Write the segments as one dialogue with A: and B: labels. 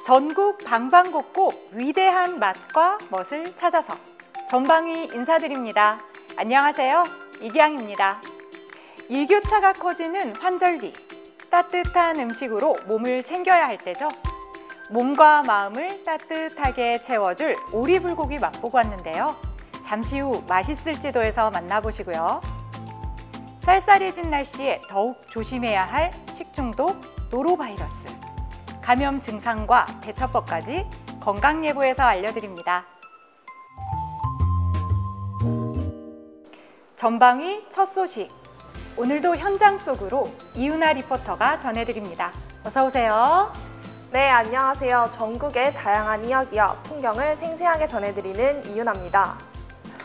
A: 전국 방방곡곡 위대한 맛과 멋을 찾아서 전방위 인사드립니다. 안녕하세요. 이기양입니다. 일교차가 커지는 환절기, 따뜻한 음식으로 몸을 챙겨야 할 때죠. 몸과 마음을 따뜻하게 채워줄 오리불고기 맛보고 왔는데요. 잠시 후 맛있을지도 해서 만나보시고요. 쌀쌀해진 날씨에 더욱 조심해야 할 식중독, 노로바이러스, 감염 증상과 대처법까지 건강예보에서 알려드립니다. 전방위 첫 소식, 오늘도 현장 속으로 이윤아 리포터가 전해드립니다. 어서 오세요.
B: 네, 안녕하세요. 전국의 다양한 이야기와 풍경을 생생하게 전해드리는 이윤아입니다.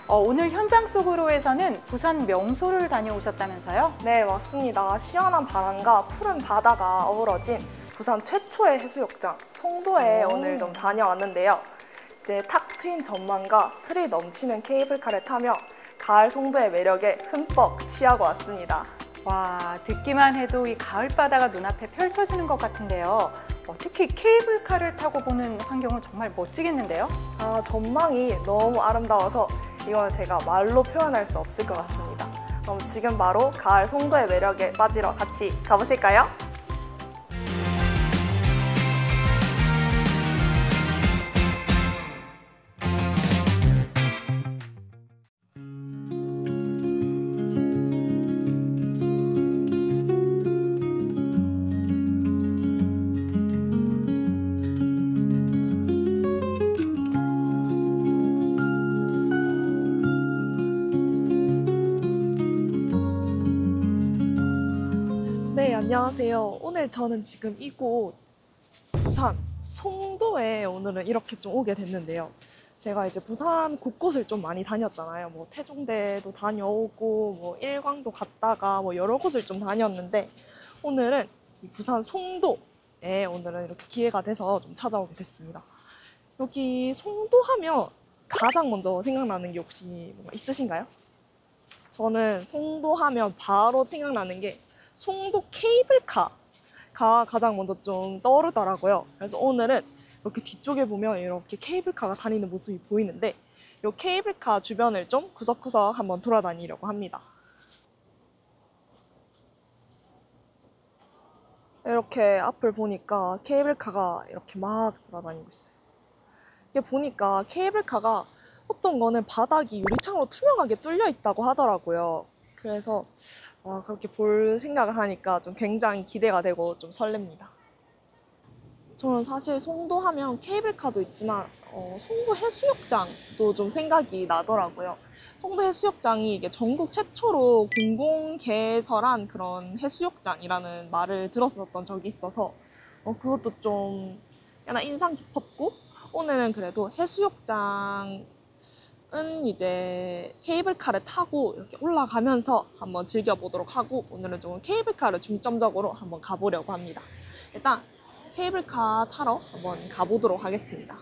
A: 오늘 현장 속으로에서는 부산 명소를 다녀오셨다면서요?
B: 네, 맞습니다. 시원한 바람과 푸른 바다가 어우러진 부산 최초의 해수욕장 송도에 오늘 좀 다녀왔는데요. 이제 탁 트인 전망과 스릴 넘치는 케이블카를 타며 가을 송도의 매력에 흠뻑 취하고 왔습니다.
A: 와, 듣기만 해도 이 가을 바다가 눈앞에 펼쳐지는 것 같은데요. 특히 케이블카를 타고 보는 환경은 정말 멋지겠는데요?
B: 전망이 너무 아름다워서 이건 제가 말로 표현할 수 없을 것 같습니다. 그럼 지금 바로 가을 송도의 매력에 빠지러 같이 가보실까요? 네, 안녕하세요. 오늘 저는 지금 이곳 부산 송도에 오늘은 이렇게 좀 오게 됐는데요. 제가 이제 부산 곳곳을 좀 많이 다녔잖아요. 뭐 태종대도 다녀오고 뭐 일광도 갔다가 뭐 여러 곳을 좀 다녔는데 오늘은 이 부산 송도에 오늘은 이렇게 기회가 돼서 좀 찾아오게 됐습니다. 여기 송도 하면 가장 먼저 생각나는 게 혹시 뭔가 있으신가요? 저는 송도 하면 바로 생각나는 게 송도 케이블카가 가장 먼저 좀 떠오르더라고요. 그래서 오늘은 이렇게 뒤쪽에 보면 이렇게 케이블카가 다니는 모습이 보이는데 이 케이블카 주변을 좀 구석구석 한번 돌아다니려고 합니다. 이렇게 앞을 보니까 케이블카가 이렇게 막 돌아다니고 있어요. 이게 보니까 케이블카가 어떤 거는 바닥이 유리창으로 투명하게 뚫려 있다고 하더라고요. 그래서 그렇게 볼 생각을 하니까 좀 굉장히 기대가 되고 좀 설렙니다. 저는 사실 송도 하면 케이블카도 있지만 송도 해수욕장도 좀 생각이 나더라고요. 송도 해수욕장이 이게 전국 최초로 공공 개설한 그런 해수욕장이라는 말을 들었었던 적이 있어서 그것도 좀 꽤나 인상 깊었고, 오늘은 그래도 해수욕장 이제 케이블카를 타고 이렇게 올라가면서 한번 즐겨보도록 하고, 오늘은 좀 케이블카를 중점적으로 한번 가보려고 합니다. 일단 케이블카 타러 한번 가보도록 하겠습니다.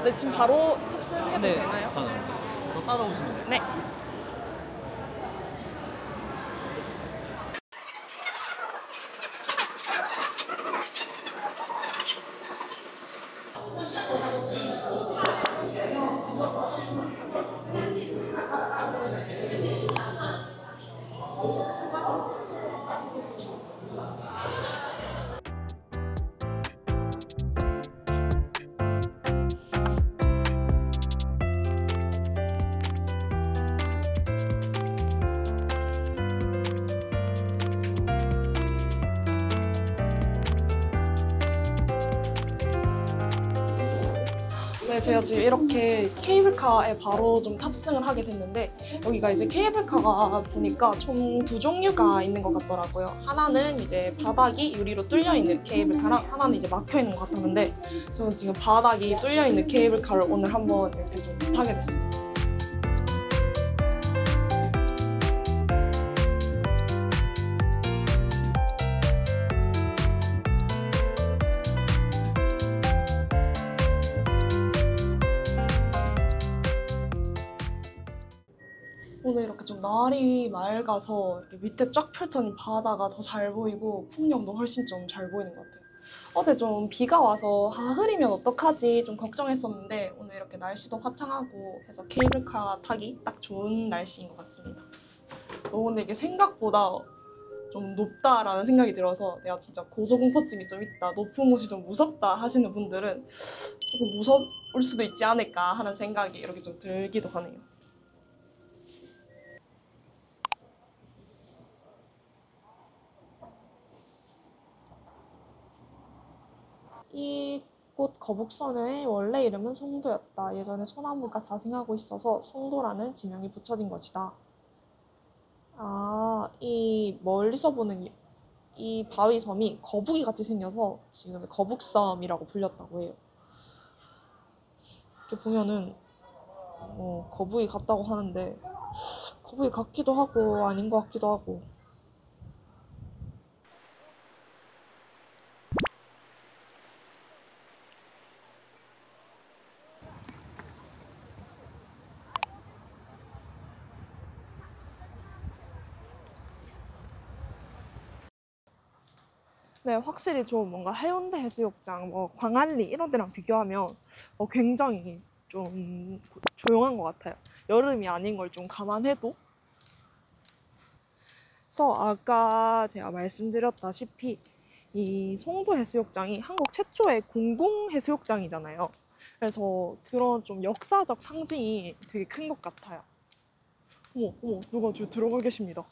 B: 네, 지금 바로 탑승해도 되나요?
C: 더 따라오시면 돼요.
B: 네. 네, 제가 지금 이렇게 케이블카에 바로 좀 탑승을 하게 됐는데, 여기가 이제 케이블카가 보니까 총 두 종류가 있는 것 같더라고요. 하나는 이제 바닥이 유리로 뚫려 있는 케이블카랑 하나는 이제 막혀 있는 것 같았는데, 저는 지금 바닥이 뚫려 있는 케이블카를 오늘 한번 이렇게 좀 타게 됐습니다. 오늘 이렇게 좀 날이 맑아서 이렇게 밑에 쫙 펼쳐진 바다가 더 잘 보이고 풍경도 훨씬 좀 잘 보이는 것 같아요. 어제 좀 비가 와서 흐리면 어떡하지 좀 걱정했었는데 오늘 이렇게 날씨도 화창하고 해서 케이블카 타기 딱 좋은 날씨인 것 같습니다. 근데 이게 생각보다 좀 높다라는 생각이 들어서 내가 진짜 고소공포증이 좀 있다, 높은 곳이 좀 무섭다 하시는 분들은 조금 무서울 수도 있지 않을까 하는 생각이 이렇게 좀 들기도 하네요. 이곳 거북선의 원래 이름은 송도였다. 예전에 소나무가 자생하고 있어서 송도라는 지명이 붙여진 것이다. 이 멀리서 보는 이 바위섬이 거북이 같이 생겨서 지금 거북섬이라고 불렸다고 해요. 이렇게 보면은 거북이 같다고 하는데 거북이 같기도 하고 아닌 것 같기도 하고. 네, 확실히 좀 뭔가 해운대 해수욕장, 광안리 이런 데랑 비교하면 굉장히 좀 조용한 것 같아요. 여름이 아닌 걸 좀 감안해도. 그래서 아까 제가 말씀드렸다시피 이 송도 해수욕장이 한국 최초의 공공 해수욕장이잖아요. 그래서 그런 좀 역사적 상징이 되게 큰 것 같아요. 어머, 누가 저 들어가 계십니다.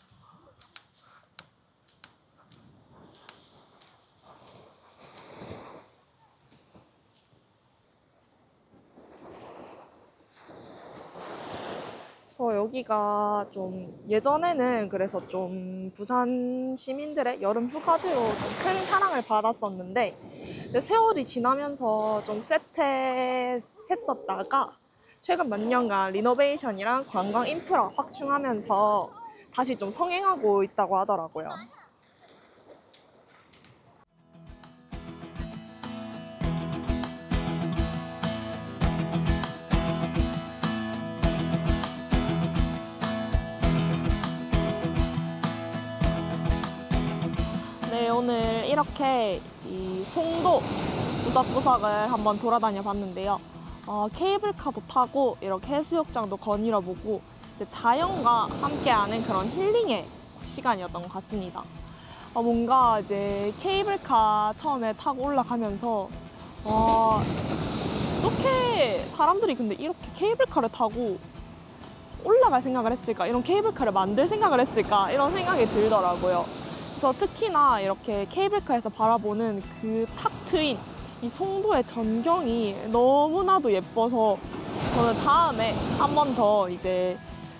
B: 그래서 여기가 좀 예전에는 그래서 좀 부산 시민들의 여름 휴가지로 좀 큰 사랑을 받았었는데 세월이 지나면서 좀 쇠퇴했었다가 최근 몇 년간 리노베이션이랑 관광 인프라 확충하면서 다시 좀 성행하고 있다고 하더라고요. 네, 오늘 이렇게 이 송도 구석구석을 한번 돌아다녀 봤는데요. 케이블카도 타고 이렇게 해수욕장도 거닐어 보고 이제 자연과 함께하는 그런 힐링의 시간이었던 것 같습니다. 뭔가 이제 케이블카 처음에 타고 올라가면서 어떻게 사람들이 근데 이렇게 케이블카를 타고 올라갈 생각을 했을까? 이런 케이블카를 만들 생각을 했을까? 이런 생각이 들더라고요. 그래서 특히나 이렇게 케이블카에서 바라보는 그 탁 트인 이 송도의 전경이 너무나도 예뻐서 저는 다음에 한 번 더 이제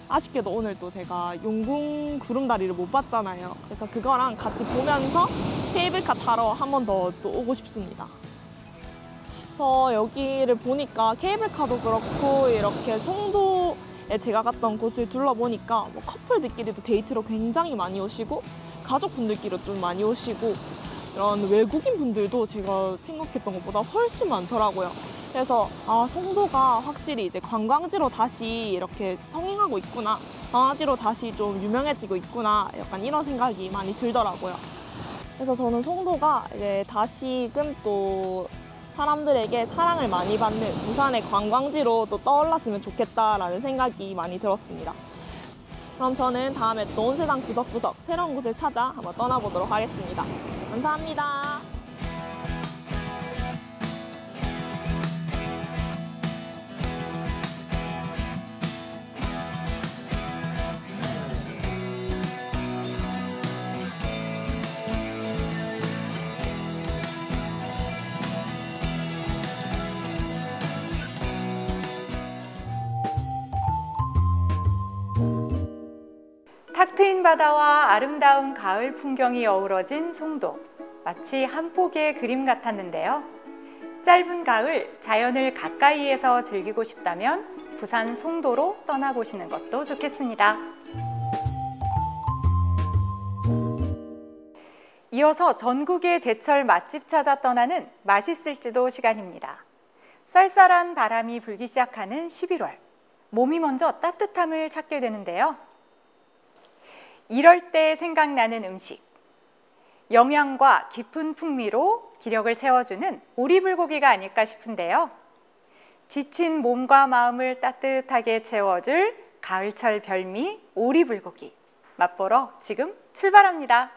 B: 아쉽게도 오늘 또 제가 용궁 구름다리를 못 봤잖아요. 그래서 그거랑 같이 보면서 케이블카 타러 한 번 더 또 오고 싶습니다. 그래서 여기를 보니까 케이블카도 그렇고 이렇게 송도에 제가 갔던 곳을 둘러보니까 커플들끼리도 데이트로 굉장히 많이 오시고 가족분들끼리 좀 많이 오시고 이런 외국인 분들도 제가 생각했던 것보다 훨씬 많더라고요. 그래서 송도가 확실히 이제 관광지로 다시 이렇게 성행하고 있구나, 관광지로 다시 좀 유명해지고 있구나, 약간 이런 생각이 많이 들더라고요. 그래서 저는 송도가 이제 다시금 또 사람들에게 사랑을 많이 받는 부산의 관광지로 또 떠올랐으면 좋겠다라는 생각이 많이 들었습니다. 그럼 저는 다음에 또 온 세상 구석구석 새로운 곳을 찾아 한번 떠나보도록 하겠습니다. 감사합니다.
A: 탁 트인 바다와 아름다운 가을 풍경이 어우러진 송도. 마치 한 폭의 그림 같았는데요. 짧은 가을, 자연을 가까이에서 즐기고 싶다면 부산 송도로 떠나보시는 것도 좋겠습니다. 이어서 전국의 제철 맛집 찾아 떠나는 맛있을지도 시간입니다. 쌀쌀한 바람이 불기 시작하는 11월. 몸이 먼저 따뜻함을 찾게 되는데요. 이럴 때 생각나는 음식. 영양과 깊은 풍미로 기력을 채워주는 오리불고기가 아닐까 싶은데요. 지친 몸과 마음을 따뜻하게 채워줄 가을철 별미 오리불고기. 맛보러 지금 출발합니다.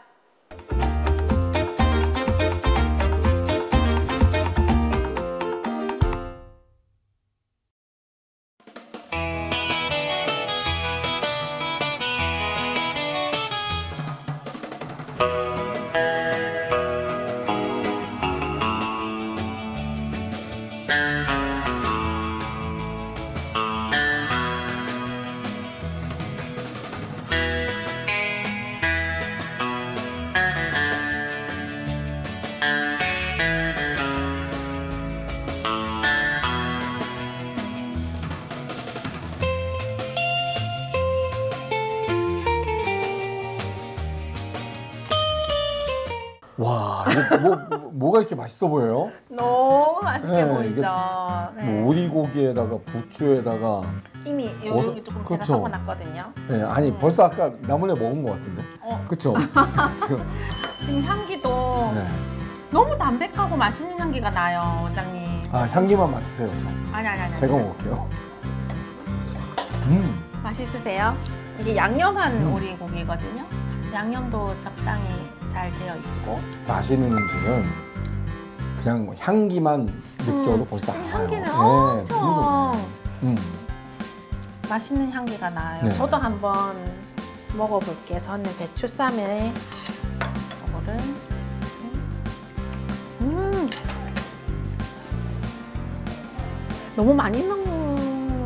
D: 와, 이거 뭐가 이렇게 맛있어 보여요?
E: 너무 맛있게
D: 네,
E: 보이죠.
D: 뭐 오리고기에다가 부추에다가
E: 이미 여기 조금
D: 그쵸.
E: 제가 섞어놨거든요.
D: 네, 아니 벌써 아까 나물에 먹은 것 같은데? 그쵸?
E: 지금 향기도
D: 네.
E: 너무 담백하고 맛있는 향기가 나요, 원장님.
D: 아, 향기만 맡으세요, 저.
E: 아니.
D: 제가 먹을게요.
E: 맛있으세요? 이게 양념한 오리고기거든요. 양념도 적당히 잘 되어 있고.
D: 맛있는 음식은 그냥 뭐 향기만 느껴도 벌써
E: 지금
D: 알아요.
E: 향기는
D: 네,
E: 엄청
D: 맛있는
E: 맛있는 향기가 나요.
D: 네.
E: 저도 한번 먹어볼게요. 저는 배추쌈에 이거를 너무 많이 넣는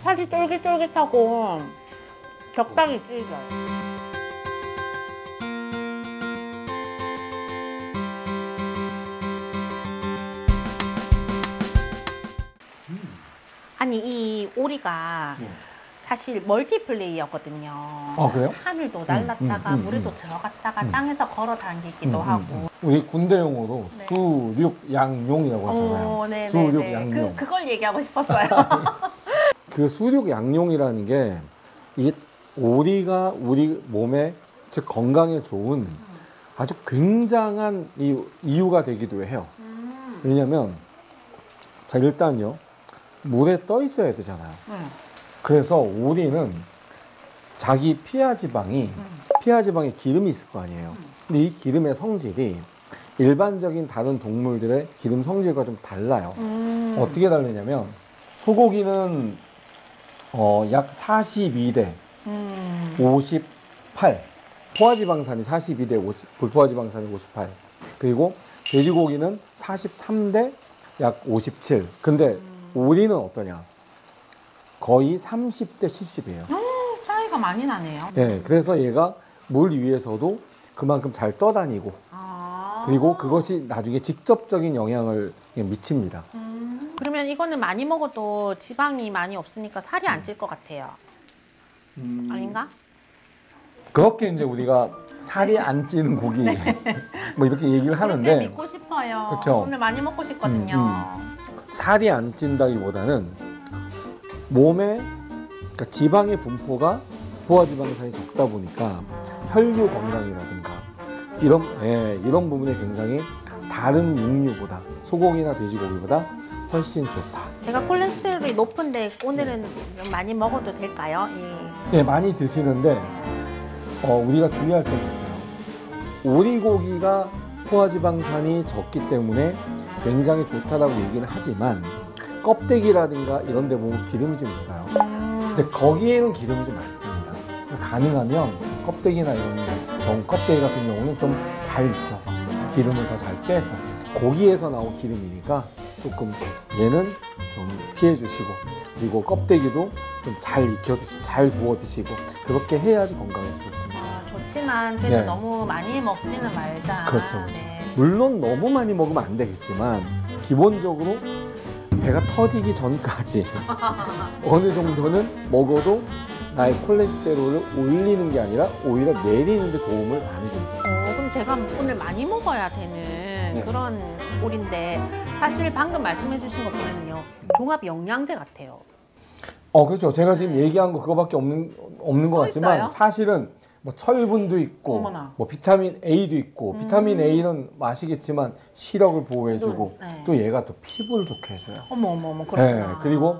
E: 살이 쫄깃쫄깃하고 적당히 질겨요. 아니 이 오리가 사실 멀티플레이였거든요.
D: 아, 그래요?
E: 하늘도 날랐다가 물에도 들어갔다가 땅에서 걸어 다니기도 하고.
D: 우리 군대용어로
E: 네.
D: 수륙양용이라고 하잖아요.
E: 네네네.
D: 수륙양용.
E: 그걸 얘기하고 싶었어요.
D: 그 수륙양용이라는 게 이게 오리가 우리 몸에 즉 건강에 좋은 아주 굉장한 이유가 되기도 해요. 왜냐하면 자 일단요 물에 떠 있어야 되잖아요. 그래서 오리는 자기 피하 지방에 기름이 있을 거 아니에요. 근데 이 기름의 성질이 일반적인 다른 동물들의 기름 성질과 좀 달라요. 어떻게 다르냐면 소고기는 약 42대 58 포화지방산이 42대 50 불포화지방산이 58 그리고 돼지고기는 43대 약 57 근데 오리는 어떠냐 거의 30대 70이에요.
E: 차이가 많이 나네요.
D: 네, 그래서 얘가 물 위에서도 그만큼 잘 떠다니고 그리고 그것이 나중에 직접적인 영향을 미칩니다.
E: 그러면 이거는 많이 먹어도 지방이 많이 없으니까 살이 안 찔 것 같아요. 아닌가?
D: 그렇게 이제 우리가 살이 안 찌는 고기 뭐 이렇게 얘기를
E: 그렇게
D: 하는데
E: 믿고 싶어요.
D: 그쵸?
E: 오늘 많이 먹고 싶거든요.
D: 살이 안 찐다기보다는 몸에 그러니까 지방의 분포가 포화지방산이 적다 보니까 혈류 건강이라든가 이런 부분에 굉장히 다른 육류보다 소고기나 돼지고기보다 훨씬 좋다.
E: 제가 콜레스테롤이 높은데 오늘은 좀 많이 먹어도 될까요?
D: 네, 많이 드시는데 우리가 주의할 점이 있어요. 오리고기가 포화지방산이 적기 때문에 굉장히 좋다라고 얘기는 하지만 껍데기라든가 이런 데 보면 기름이 좀 있어요. 근데 거기에는 기름이 좀 많습니다. 가능하면 껍데기나 이런 껍데기 같은 경우는 좀 잘 익혀서 기름을 더 잘 빼서 고기에서 나온 기름이니까 조금 얘는 좀 피해 주시고 그리고 껍데기도 좀 잘 익혀 드시고 잘 구워 드시고 그렇게 해야지 건강에 좋습니다.
E: 좋지만 그래도
D: 네.
E: 너무 많이 먹지는 말자.
D: 그렇죠.
E: 네.
D: 물론 너무 많이 먹으면 안 되겠지만 기본적으로 배가 터지기 전까지 어느 정도는 먹어도 나의 콜레스테롤을 올리는 게 아니라 오히려 내리는 데 도움을 많이 줍니다.
E: 그럼 제가 오늘 많이 먹어야 되는 그런 오리인데 사실 방금 말씀해 주신 거 보면요. 종합 영양제 같아요.
D: 그렇죠. 제가 지금 얘기한 거 그거밖에 없는 것 같지만
E: 있어요?
D: 사실은 뭐 철분도 있고
E: 어머나.
D: 뭐 비타민 A도 있고 비타민 A는 아시겠지만 시력을 보호해주고
E: 네.
D: 또 얘가 또 피부를 좋게 해줘요.
E: 어머 그렇구나.
D: 네, 그리고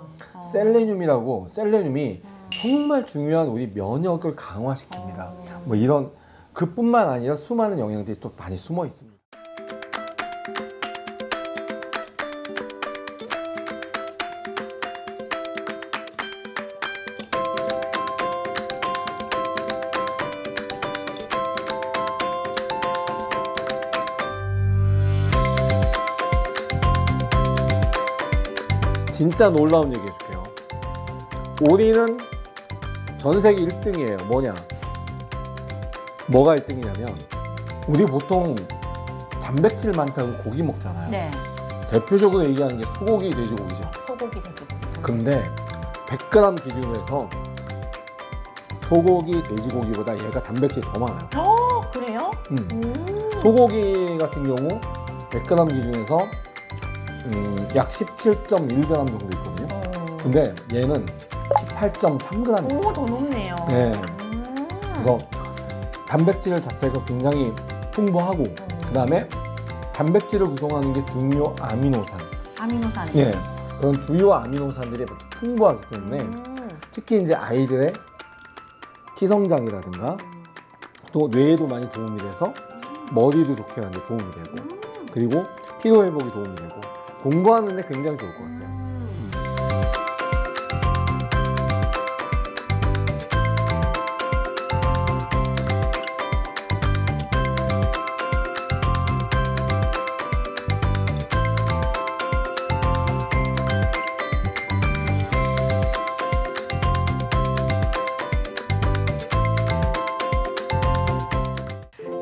D: 셀레늄이라고 셀레늄이 정말 중요한 우리 면역을 강화시킵니다. 뭐 이런 그뿐만 아니라 수많은 영양들이 또 많이 숨어 있습니다. 진짜 놀라운 얘기 해줄게요. 오리는 전 세계 1등이에요. 뭐가 1등이냐면 우리 보통 단백질 많다고 고기 먹잖아요.
E: 네.
D: 대표적으로 얘기하는 게 소고기, 돼지고기죠.
E: 소고기, 돼지고기.
D: 근데 100g 기준으로 해서 소고기, 돼지고기보다 얘가 단백질이 더 많아요.
E: 그래요?
D: 소고기 같은 경우 100g 기준에서 약 17.1g 정도 있거든요. 근데 얘는 18.3g 있어요.
E: 더 높네요.
D: 네. 그래서 단백질 자체가 굉장히 풍부하고 그 다음에 단백질을 구성하는 게 중요 아미노산.
E: 아미노산.
D: 예. 그런 주요 아미노산들이 풍부하기 때문에 특히 이제 아이들의 키 성장이라든가 또 뇌에도 많이 도움이 돼서 머리도 좋게 하는 데 도움이 되고 그리고 피로 회복에 도움이 되고 공부하는 데 굉장히 좋을 것 같아요.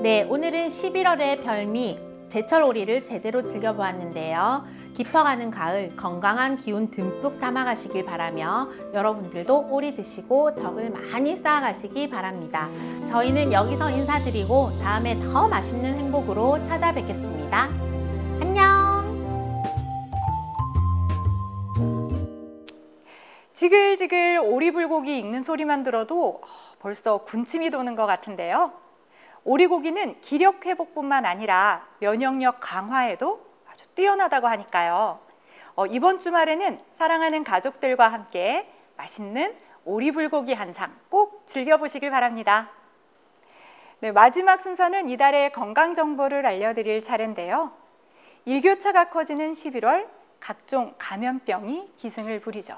E: 네, 오늘은 11월의 별미 제철 오리를 제대로 즐겨보았는데요. 깊어가는 가을 건강한 기운 듬뿍 담아가시길 바라며 여러분들도 오리 드시고 덕을 많이 쌓아가시기 바랍니다. 저희는 여기서 인사드리고 다음에 더 맛있는 행복으로 찾아뵙겠습니다. 안녕!
A: 지글지글 오리불고기 익는 소리만 들어도 벌써 군침이 도는 것 같은데요. 오리고기는 기력 회복뿐만 아니라 면역력 강화에도 아주 뛰어나다고 하니까요. 이번 주말에는 사랑하는 가족들과 함께 맛있는 오리불고기 한상 꼭 즐겨보시길 바랍니다. 네, 마지막 순서는 이달의 건강 정보를 알려드릴 차례인데요. 일교차가 커지는 11월 각종 감염병이 기승을 부리죠.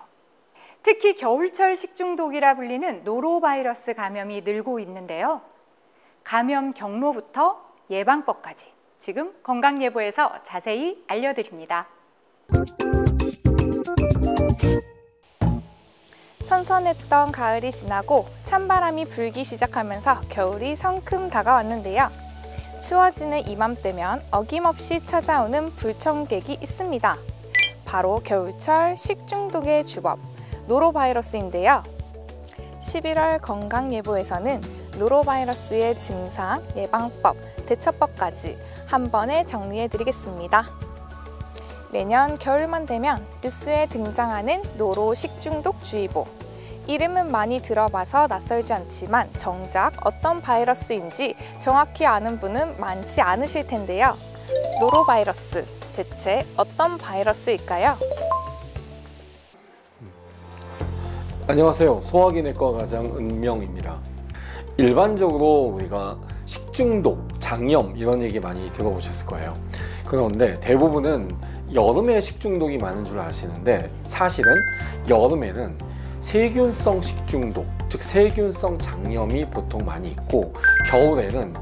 A: 특히 겨울철 식중독이라 불리는 노로바이러스 감염이 늘고 있는데요. 감염 경로부터 예방법까지 지금 건강예보에서 자세히 알려드립니다.
F: 선선했던 가을이 지나고 찬바람이 불기 시작하면서 겨울이 성큼 다가왔는데요. 추워지는 이맘때면 어김없이 찾아오는 불청객이 있습니다. 바로 겨울철 식중독의 주범, 노로바이러스인데요. 11월 건강예보에서는 노로바이러스의 증상, 예방법, 대처법까지 한 번에 정리해드리겠습니다. 매년 겨울만 되면 뉴스에 등장하는 노로 식중독주의보. 이름은 많이 들어봐서 낯설지 않지만 정작 어떤 바이러스인지 정확히 아는 분은 많지 않으실 텐데요. 노로바이러스, 대체 어떤 바이러스일까요?
D: 안녕하세요. 소화기내과 과장 은명입니다. 일반적으로 우리가 식중독, 장염 이런 얘기 많이 들어보셨을 거예요. 그런데 대부분은 여름에 식중독이 많은 줄 아시는데 사실은 여름에는 세균성 식중독, 즉 세균성 장염이 보통 많이 있고 겨울에는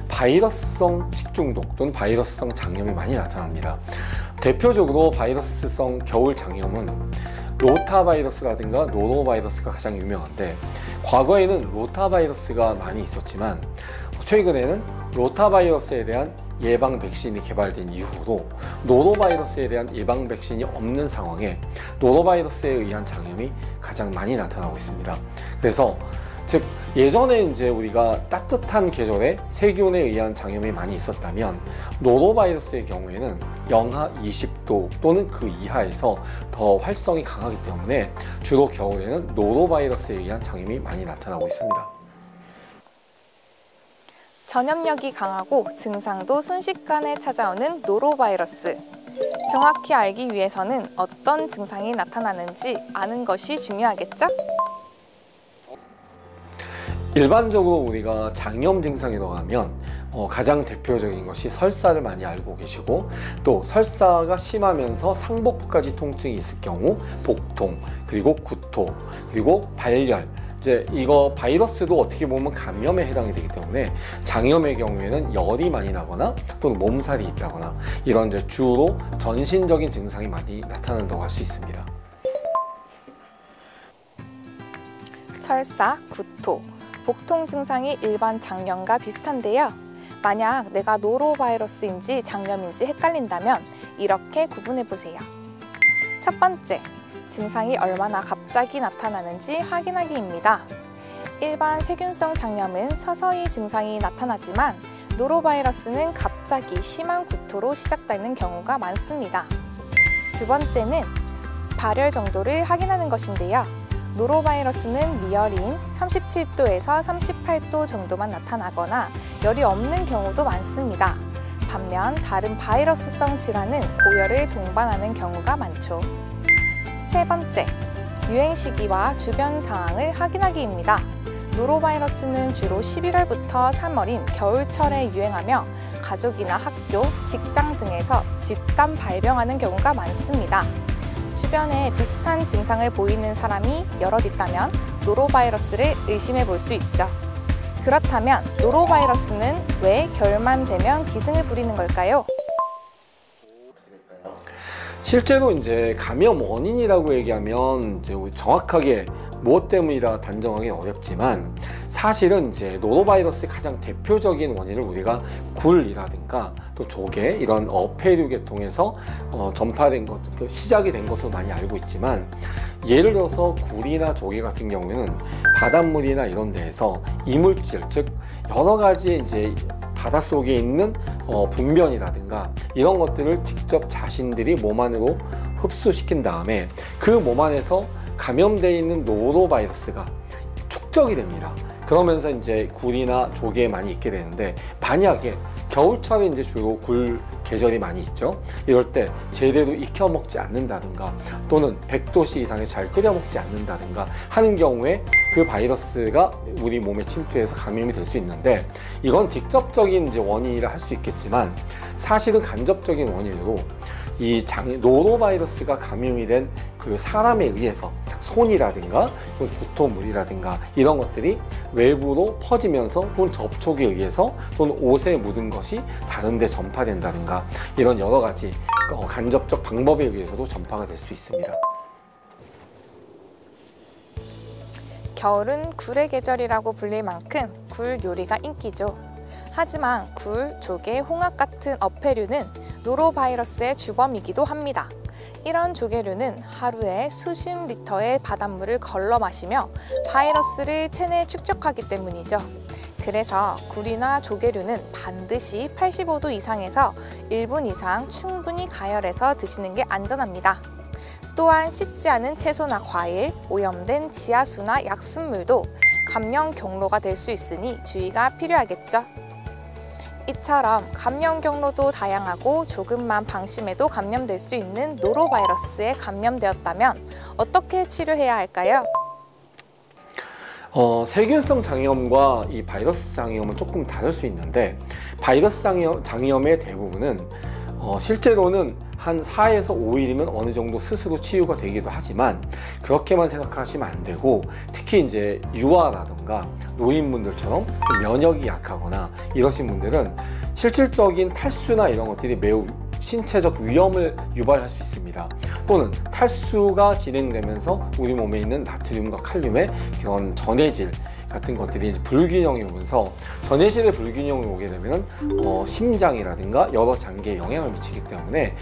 D: 바이러스성 식중독 또는 바이러스성 장염이 많이 나타납니다. 대표적으로 바이러스성 겨울 장염은 로타바이러스라든가 노로바이러스가 가장 유명한데 과거에는 로타바이러스가 많이 있었지만 최근에는 로타바이러스에 대한 예방 백신이 개발된 이후로 노로바이러스에 대한 예방 백신이 없는 상황에 노로바이러스에 의한 장염이 가장 많이 나타나고 있습니다. 그래서 즉 예전에 이제 우리가 따뜻한 계절에 세균에 의한 장염이 많이 있었다면 노로바이러스의 경우에는 영하 20도 또는 그 이하에서 더 활성이 강하기 때문에 주로 겨울에는 노로바이러스에 의한 장염이 많이 나타나고 있습니다.
F: 전염력이 강하고 증상도 순식간에 찾아오는 노로바이러스. 정확히 알기 위해서는 어떤 증상이 나타나는지 아는 것이 중요하겠죠?
D: 일반적으로 우리가 장염 증상이라고 하면 가장 대표적인 것이 설사를 많이 알고 계시고, 또 설사가 심하면서 상복부까지 통증이 있을 경우 복통, 그리고 구토, 그리고 발열, 이제 이거 바이러스도 어떻게 보면 감염에 해당이 되기 때문에 장염의 경우에는 열이 많이 나거나 또는 몸살이 있다거나 이런 이제 주로 전신적인 증상이 많이 나타난다고 할 수 있습니다.
F: 설사, 구토, 복통 증상이 일반 장염과 비슷한데요. 만약 내가 노로바이러스인지 장염인지 헷갈린다면 이렇게 구분해 보세요. 첫 번째, 증상이 얼마나 갑자기 나타나는지 확인하기입니다. 일반 세균성 장염은 서서히 증상이 나타나지만 노로바이러스는 갑자기 심한 구토로 시작되는 경우가 많습니다. 두 번째는 발열 정도를 확인하는 것인데요. 노로바이러스는 미열인 37도에서 38도 정도만 나타나거나 열이 없는 경우도 많습니다. 반면 다른 바이러스성 질환은 고열을 동반하는 경우가 많죠. 세 번째, 유행 시기와 주변 상황을 확인하기입니다. 노로바이러스는 주로 11월부터 3월인 겨울철에 유행하며 가족이나 학교, 직장 등에서 집단 발병하는 경우가 많습니다. 주변에 비슷한 증상을 보이는 사람이 여럿 있다면 노로바이러스를 의심해 볼 수 있죠. 그렇다면 노로바이러스는 왜 겨울만 되면 기승을 부리는 걸까요?
D: 실제로 이제 감염 원인이라고 얘기하면 이제 정확하게 무엇 때문이라 단정하기 어렵지만, 사실은 이제 노로바이러스의 가장 대표적인 원인을 우리가 굴이라든가 또 조개 이런 어패류 통해서 전파된 것, 시작이 된 것으로 많이 알고 있지만, 예를 들어서 굴이나 조개 같은 경우에는 바닷물이나 이런 데에서 이물질, 즉 여러 가지 이제 바닷속에 있는 분변이라든가 이런 것들을 직접 자신들이 몸 안으로 흡수시킨 다음에 그 몸 안에서 감염되어 있는 노로바이러스가 축적이 됩니다. 그러면서 이제 굴이나 조개에 많이 있게 되는데, 만약에 겨울철에 이제 주로 굴 계절이 많이 있죠. 이럴 때 제대로 익혀 먹지 않는다든가 또는 100도씨 이상에 잘 끓여 먹지 않는다든가 하는 경우에 그 바이러스가 우리 몸에 침투해서 감염이 될 수 있는데, 이건 직접적인 이제 원인이라 할 수 있겠지만 사실은 간접적인 원인으로 이 노로바이러스가 감염이 된 그 사람에 의해서 손이라든가 구토물이라든가 이런 것들이 외부로 퍼지면서 또는 접촉에 의해서 또는 옷에 묻은 것이 다른 데 전파된다든가 이런 여러 가지 간접적 방법에 의해서도 전파가 될 수 있습니다.
F: 겨울은 굴의 계절이라고 불릴 만큼 굴 요리가 인기죠. 하지만 굴, 조개, 홍합 같은 어패류는 노로바이러스의 주범이기도 합니다. 이런 조개류는 하루에 수십 리터의 바닷물을 걸러 마시며 바이러스를 체내에 축적하기 때문이죠. 그래서 굴이나 조개류는 반드시 85도 이상에서 1분 이상 충분히 가열해서 드시는 게 안전합니다. 또한 씻지 않은 채소나 과일, 오염된 지하수나 약순물도 감염 경로가 될 수 있으니 주의가 필요하겠죠. 이처럼 감염 경로도 다양하고 조금만 방심해도 감염될 수 있는 노로바이러스에 감염되었다면 어떻게 치료해야 할까요?
D: 세균성 장염과 이 바이러스 장염은 조금 다를 수 있는데, 바이러스 장염의 대부분은 실제로는 한 4에서 5일이면 어느 정도 스스로 치유가 되기도 하지만 그렇게만 생각하시면 안 되고, 특히 이제 유아라든가 노인분들처럼 면역이 약하거나 이러신 분들은 실질적인 탈수나 이런 것들이 매우 신체적 위험을 유발할 수 있습니다. 또는 탈수가 진행되면서 우리 몸에 있는 나트륨과 칼륨의 그런 전해질, 같은 것들이 이제 불균형이 오면서 전해질의 불균형이 오게 되면은 심장이라든가 여러 장기에 영향을 미치기 때문에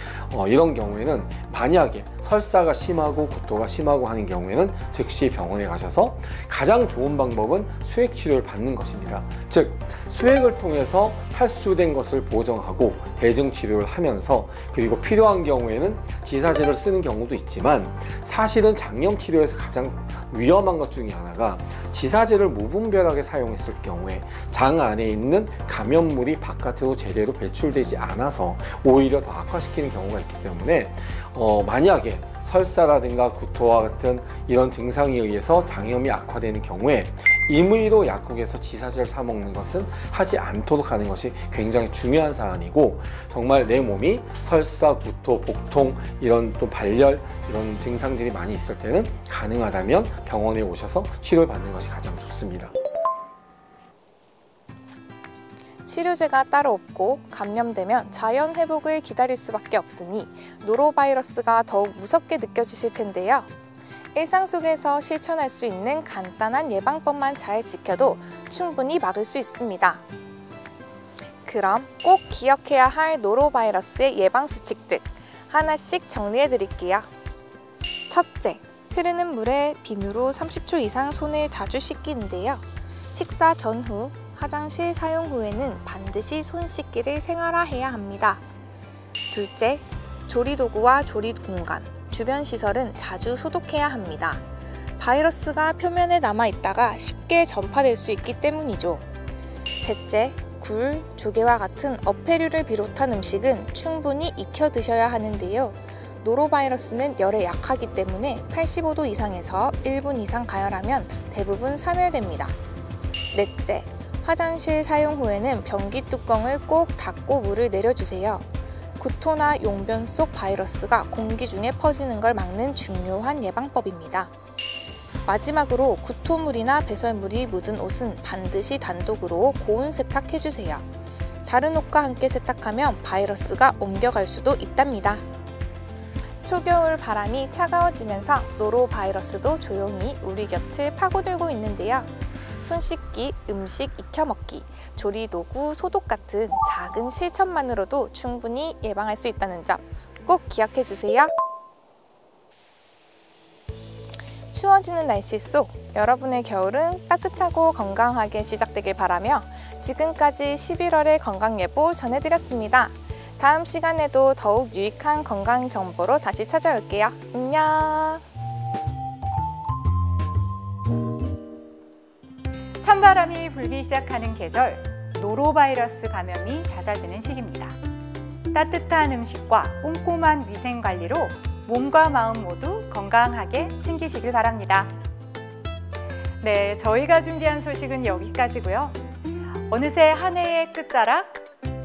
D: 이런 경우에는 만약에 설사가 심하고 구토가 심하고 하는 경우에는 즉시 병원에 가셔서 가장 좋은 방법은 수액 치료를 받는 것입니다. 즉 수액을 통해서 탈수된 것을 보정하고 대증 치료를 하면서 그리고 필요한 경우에는 지사제를 쓰는 경우도 있지만 사실은 장염 치료에서 가장 위험한 것 중에 하나가 지사제를 무분별하게 사용했을 경우에 장 안에 있는 감염물이 바깥으로 제대로 배출되지 않아서 오히려 더 악화시키는 경우가 있기 때문에 만약에 설사라든가 구토와 같은 이런 증상에 의해서 장염이 악화되는 경우에 임의로 약국에서 지사제를 사 먹는 것은 하지 않도록 하는 것이 굉장히 중요한 사안이고, 정말 내 몸이 설사, 구토, 복통 이런 또 발열 이런 증상들이 많이 있을 때는 가능하다면 병원에 오셔서 치료를 받는 것이 가장 좋습니다.
F: 치료제가 따로 없고 감염되면 자연 회복을 기다릴 수밖에 없으니 노로바이러스가 더욱 무섭게 느껴지실 텐데요. 일상 속에서 실천할 수 있는 간단한 예방법만 잘 지켜도 충분히 막을 수 있습니다. 그럼 꼭 기억해야 할 노로바이러스의 예방 수칙들 하나씩 정리해 드릴게요. 첫째, 흐르는 물에 비누로 30초 이상 손을 자주 씻기는데요. 식사 전후, 화장실 사용 후에는 반드시 손 씻기를 생활화해야 합니다. 둘째, 조리도구와 조리 공간, 주변 시설은 자주 소독해야 합니다. 바이러스가 표면에 남아있다가 쉽게 전파될 수 있기 때문이죠. 셋째, 굴, 조개와 같은 어패류를 비롯한 음식은 충분히 익혀 드셔야 하는데요. 노로바이러스는 열에 약하기 때문에 85도 이상에서 1분 이상 가열하면 대부분 사멸됩니다. 넷째, 화장실 사용 후에는 변기 뚜껑을 꼭 닫고 물을 내려주세요. 구토나 용변 속 바이러스가 공기 중에 퍼지는 걸 막는 중요한 예방법입니다. 마지막으로 구토물이나 배설물이 묻은 옷은 반드시 단독으로 고온 세탁해주세요. 다른 옷과 함께 세탁하면 바이러스가 옮겨갈 수도 있답니다. 초겨울 바람이 차가워지면서 노로바이러스도 조용히 우리 곁을 파고들고 있는데요. 손 씻기, 음식 익혀 먹기, 조리도구 소독 같은 작은 실천만으로도 충분히 예방할 수 있다는 점 꼭 기억해 주세요. 추워지는 날씨 속 여러분의 겨울은 따뜻하고 건강하게 시작되길 바라며 지금까지 11월의 건강예보 전해드렸습니다. 다음 시간에도 더욱 유익한 건강 정보로 다시 찾아올게요. 안녕!
A: 찬바람이 불기 시작하는 계절, 노로바이러스 감염이 잦아지는 시기입니다. 따뜻한 음식과 꼼꼼한 위생관리로 몸과 마음 모두 건강하게 챙기시길 바랍니다. 네, 저희가 준비한 소식은 여기까지고요. 어느새 한 해의 끝자락,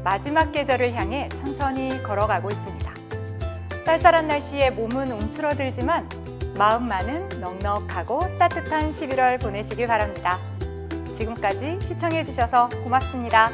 A: 마지막 계절을 향해 천천히 걸어가고 있습니다. 쌀쌀한 날씨에 몸은 움츠러들지만 마음만은 넉넉하고 따뜻한 11월 보내시길 바랍니다. 지금까지 시청해주셔서 고맙습니다.